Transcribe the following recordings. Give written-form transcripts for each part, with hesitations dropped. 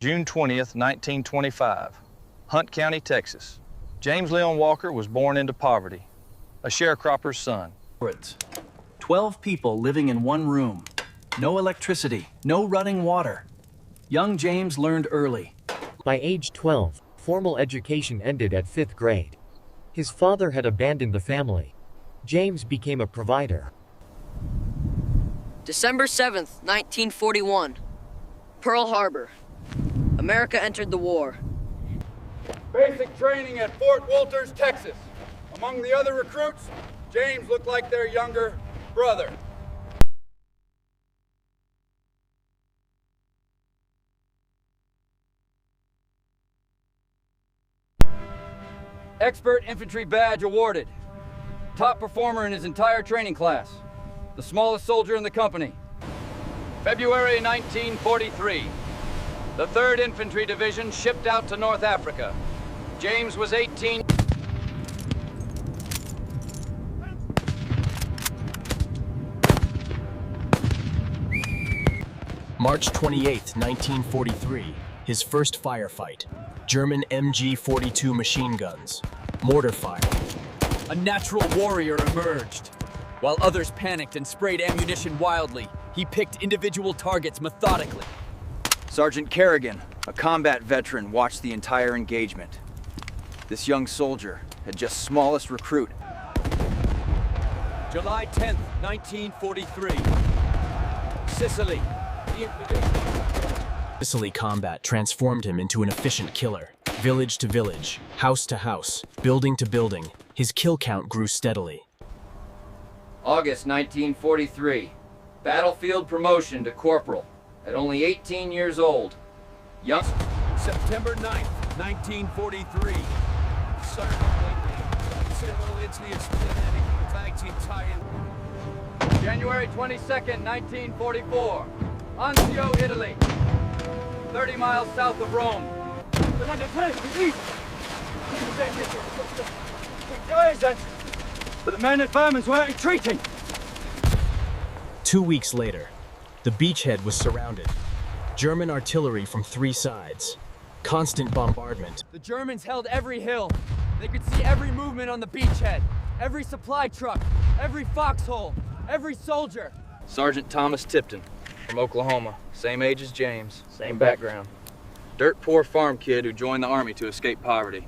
June 20th, 1925, Hunt County, Texas. James Leon Walker was born into poverty, a sharecropper's son. 12 people living in one room. No electricity, no running water. Young James learned early. By age 12, formal education ended at 5th grade. His father had abandoned the family. James became a provider. December 7th, 1941. Pearl Harbor. America entered the war. Basic training at Fort Walters, Texas. Among the other recruits, James looked like their younger brother. Expert Infantry Badge awarded. Top performer in his entire training class. The smallest soldier in the company. February 1943. The 3rd Infantry Division shipped out to North Africa. James was 18. March 28, 1943, his first firefight. German MG-42 machine guns. Mortar fire. A natural warrior emerged. While others panicked and sprayed ammunition wildly, he picked individual targets methodically. Sergeant Kerrigan, a combat veteran, watched the entire engagement. This young soldier had just smallest recruit. July 10th, 1943. Sicily. Sicily combat transformed him into an efficient killer. Village to village, house to house, building to building, his kill count grew steadily. August 1943. Battlefield promotion to corporal at only 18 years old. Young. September 9th, 1943. January 22nd, 1944. Anzio, Italy. 30 miles south of Rome. But the men at Berman's weren't retreating. 2 weeks later, the beachhead was surrounded. German artillery from 3 sides. Constant bombardment. The Germans held every hill. They could see every movement on the beachhead, every supply truck, every foxhole, every soldier. Sergeant Thomas Tipton from Oklahoma, same age as James, same background. Dirt poor farm kid who joined the Army to escape poverty.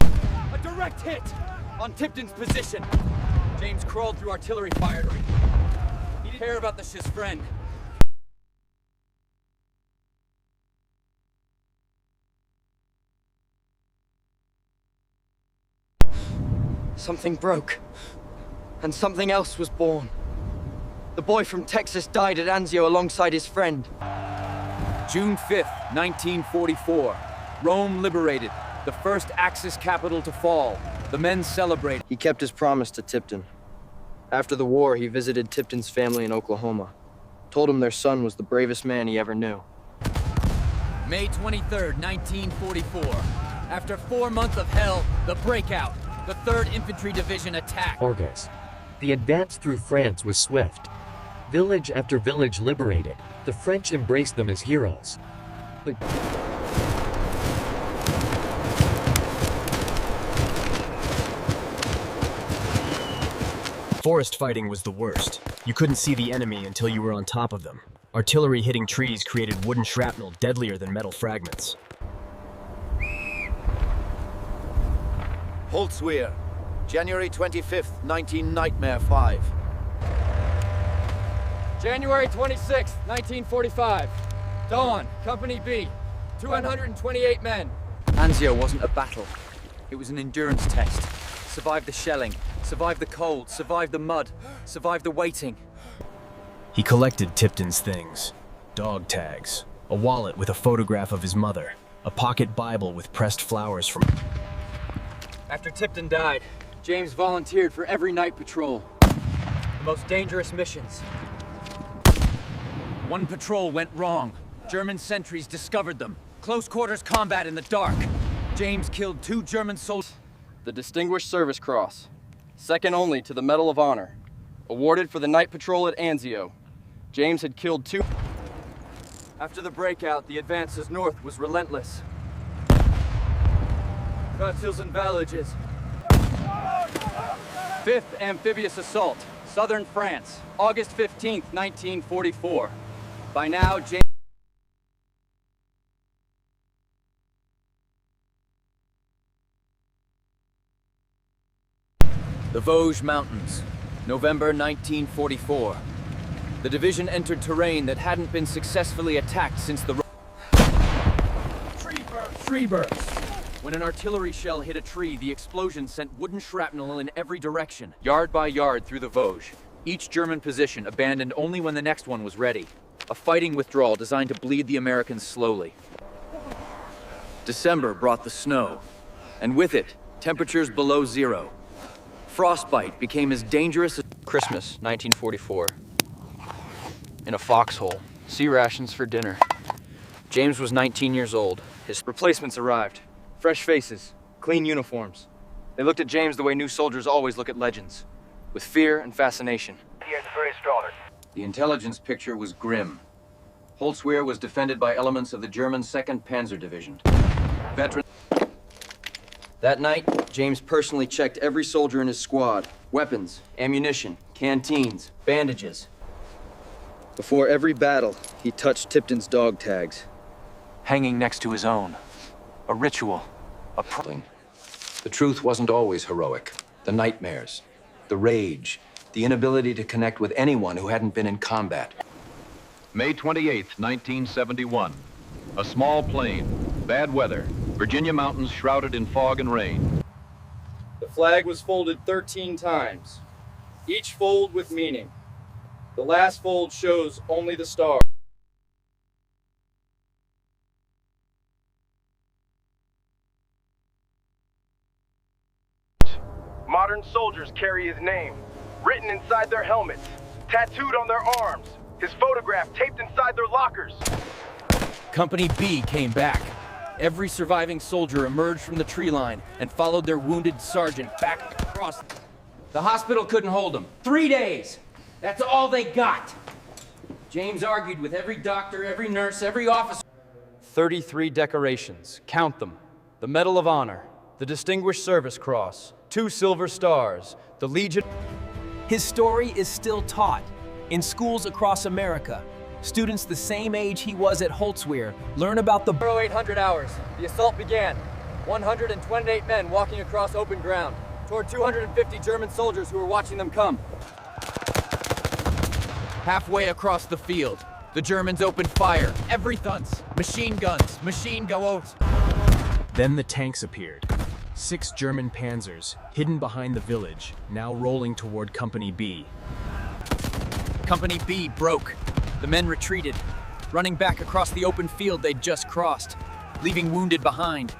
A direct hit on Tipton's position. James crawled through artillery fire. He didn't care about his friend. Something broke, and something else was born. The boy from Texas died at Anzio alongside his friend. June 5th, 1944. Rome liberated, the first Axis capital to fall. The men celebrated. He kept his promise to Tipton. After the war, he visited Tipton's family in Oklahoma. Told him their son was the bravest man he ever knew. May 23rd, 1944. After 4 months of hell, the breakout. The 3rd Infantry Division attacked. August. The advance through France was swift. Village after village liberated. The French embraced them as heroes. But Forest fighting was the worst. You couldn't see the enemy until you were on top of them. Artillery hitting trees created wooden shrapnel deadlier than metal fragments. Holtzwihr, January 25th, 19Nightmare 5. January 26th, 1945. Dawn, Company B. 228 men. Anzio wasn't a battle. It was an endurance test. Survive the shelling, survive the cold, survive the mud, survive the waiting. He collected Tipton's things. Dog tags, a wallet with a photograph of his mother, a pocket Bible with pressed flowers from... After Tipton died, James volunteered for every night patrol. The most dangerous missions. One patrol went wrong. German sentries discovered them. Close quarters combat in the dark. James killed 2 German soldiers. The Distinguished Service Cross, second only to the Medal of Honor, awarded for the night patrol at Anzio. James had killed 2. After the breakout, the advances north was relentless. Cuts, and villages. 5th Amphibious Assault, Southern France, August 15th, 1944. By now, James... The Vosges Mountains, November 1944. The division entered terrain that hadn't been successfully attacked since the... Tree burst! When an artillery shell hit a tree, the explosion sent wooden shrapnel in every direction. Yard by yard through the Vosges, each German position abandoned only when the next one was ready. A fighting withdrawal designed to bleed the Americans slowly. December brought the snow, and with it, temperatures below zero. Frostbite became as dangerous as... Christmas, 1944. In a foxhole, sea rations for dinner. James was 19 years old. His replacements arrived. Fresh faces, clean uniforms. They looked at James the way new soldiers always look at legends, with fear and fascination. The intelligence picture was grim. Holtzwihr was defended by elements of the German 2nd Panzer Division. Veteran... That night, James personally checked every soldier in his squad. Weapons, ammunition, canteens, bandages. Before every battle, he touched Tipton's dog tags. Hanging next to his own. A ritual. A problem. The truth wasn't always heroic. The nightmares, the rage, the inability to connect with anyone who hadn't been in combat. May 28, 1971. A small plane, bad weather, Virginia mountains shrouded in fog and rain. The flag was folded 13 times, each fold with meaning. The last fold shows only the star. Modern soldiers carry his name, written inside their helmets, tattooed on their arms, his photograph taped inside their lockers. Company B came back. Every surviving soldier emerged from the tree line and followed their wounded sergeant back across. The hospital couldn't hold him. 3 days. That's all they got. James argued with every doctor, every nurse, every officer. 33 decorations, count them. The Medal of Honor, the Distinguished Service Cross, 2 Silver Stars, the Legion... His story is still taught in schools across America. Students the same age he was at Holtzwihr learn about the 0800 hours. The assault began. 128 men walking across open ground toward 250 German soldiers who were watching them come. Halfway across the field, the Germans opened fire. Every thunce, machine guns, machine guns. Then the tanks appeared. 6 German panzers, hidden behind the village, now rolling toward Company B. Company B broke. The men retreated, running back across the open field they'd just crossed, leaving wounded behind.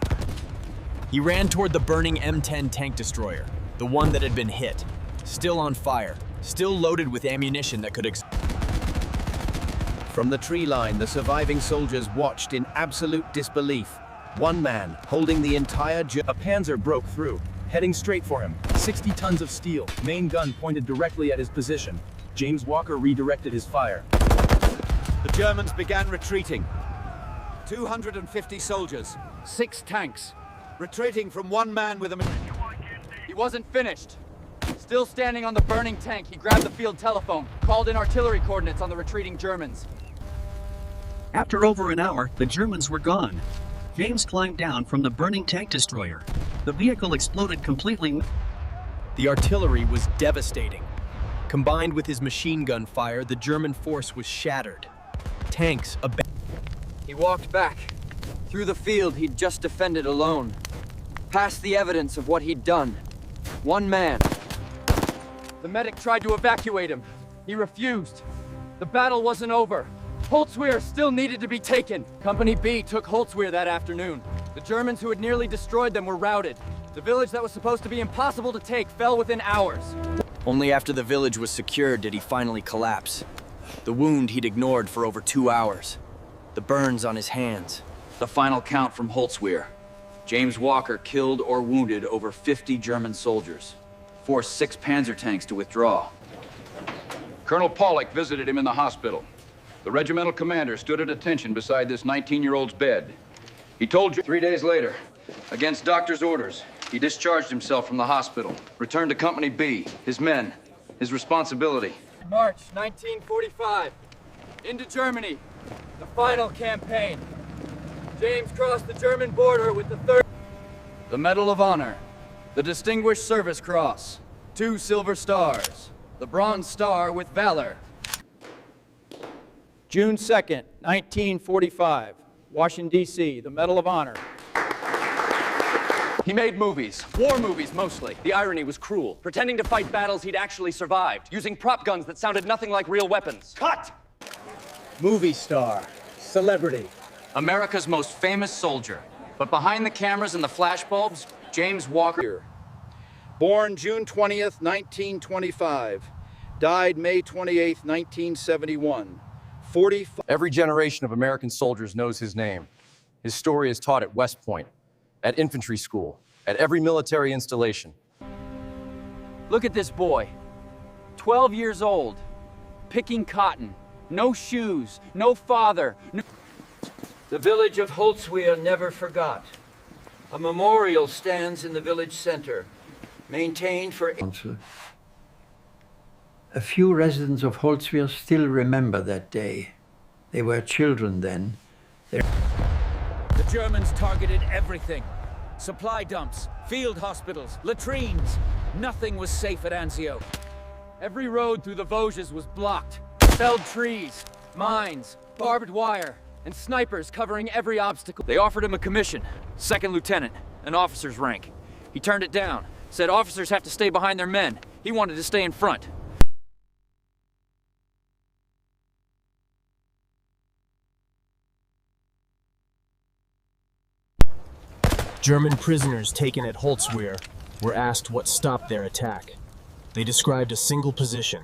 He ran toward the burning M10 tank destroyer, the one that had been hit, still on fire, still loaded with ammunition that could From the tree line, the surviving soldiers watched in absolute disbelief. One man, holding the entire A panzer broke through, heading straight for him. 60 tons of steel, main gun pointed directly at his position. James Walker redirected his fire. The Germans began retreating. 250 soldiers, 6 tanks. retreating from one man with a... He wasn't finished. Still standing on the burning tank, he grabbed the field telephone, called in artillery coordinates on the retreating Germans. After over an hour, the Germans were gone. James climbed down from the burning tank destroyer. The vehicle exploded completely. The artillery was devastating. Combined with his machine gun fire, the German force was shattered. Tanks He walked back, through the field he'd just defended alone, past the evidence of what he'd done. One man. The medic tried to evacuate him. He refused. The battle wasn't over. Holtzwihr still needed to be taken. Company B took Holtzwihr that afternoon. The Germans who had nearly destroyed them were routed. The village that was supposed to be impossible to take fell within hours. Only after the village was secured did he finally collapse. The wound he'd ignored for over 2 hours. The burns on his hands. The final count from Holtzwihr. James Walker killed or wounded over 50 German soldiers. forced 6 Panzer tanks to withdraw. Colonel Pollock visited him in the hospital. The regimental commander stood at attention beside this 19-year-old's bed. He told you 3 days later, against doctor's orders, he discharged himself from the hospital, returned to Company B, his men, his responsibility. March 1945, into Germany, the final campaign. James crossed the German border with the 3rd. The Medal of Honor, the Distinguished Service Cross, 2 Silver Stars, the Bronze Star with Valor. June 2nd, 1945, Washington, D.C., the Medal of Honor. He made movies, war movies mostly. The irony was cruel, pretending to fight battles he'd actually survived, using prop guns that sounded nothing like real weapons. Cut! Movie star, celebrity. America's most famous soldier. But behind the cameras and the flashbulbs, James Walker. Born June 20th, 1925. Died May 28th, 1971. 45. Every generation of American soldiers knows his name. His story is taught at West Point, at infantry school, at every military installation. Look at this boy, 12 years old, picking cotton, no shoes, no father. The village of Holtzwihr never forgot. A memorial stands in the village center, maintained for... A few residents of Holtzwihr still remember that day. They were children then. The Germans targeted everything. Supply dumps, field hospitals, latrines. Nothing was safe at Anzio. Every road through the Vosges was blocked. Felled trees, mines, barbed wire, and snipers covering every obstacle. They offered him a commission, 2nd lieutenant, an officer's rank. He turned it down, said officers have to stay behind their men. He wanted to stay in front. German prisoners taken at Holtzwihr were asked what stopped their attack. They described a single position,